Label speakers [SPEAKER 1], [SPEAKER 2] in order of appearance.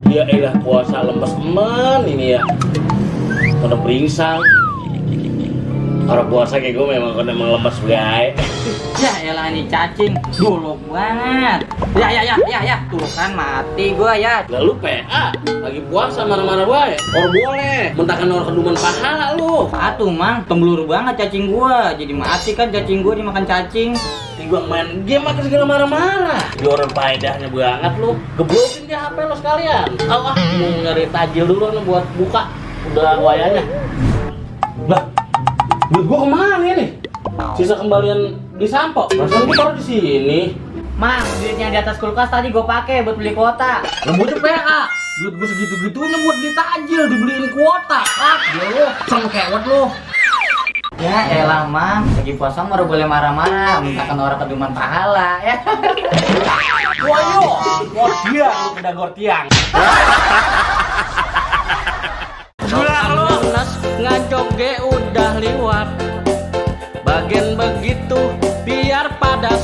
[SPEAKER 1] Ya elah puasa lemes emen ini ya. Pada beringsang. Orang puasa kayak gue memang lemes guys.
[SPEAKER 2] Ya elah ini cacing dulu banget. Ya tuh kan mati gua ya.
[SPEAKER 1] Lah lu PA lagi puasa marah-marah wae. Or boleh mentahkan orang keduman pahala lu.
[SPEAKER 2] Atuh mang temblur banget cacing gua. Jadi mati kan cacing gua dimakan cacing.
[SPEAKER 1] Tinggal main game makan segala marah-marah. Di orang faedahnya banget lu. Geblokin ke HP lu sekalian. Mau nyari tajil dulu nih buat buka. Udah wayanya. Lah, duit gua kemana nih? Sisa kembalian di sampo. Rasanya gua taruh di sini.
[SPEAKER 2] Mang, duitnya di atas kulkas tadi gue pakai buat beli kuota.
[SPEAKER 1] Lembutnya PA. Duit gua segitu-gitunya buat beli tajil, dibeliin kuota. Dia lu sama kewet lu.
[SPEAKER 2] Ya elah mang, lagi puasa baru boleh marah-marah, mintakan orang keduman pahala ya.
[SPEAKER 1] Wayo, dia lu kedagor tiang.
[SPEAKER 3] Panas ngajoge udah liwat. Bagian begitu biar pada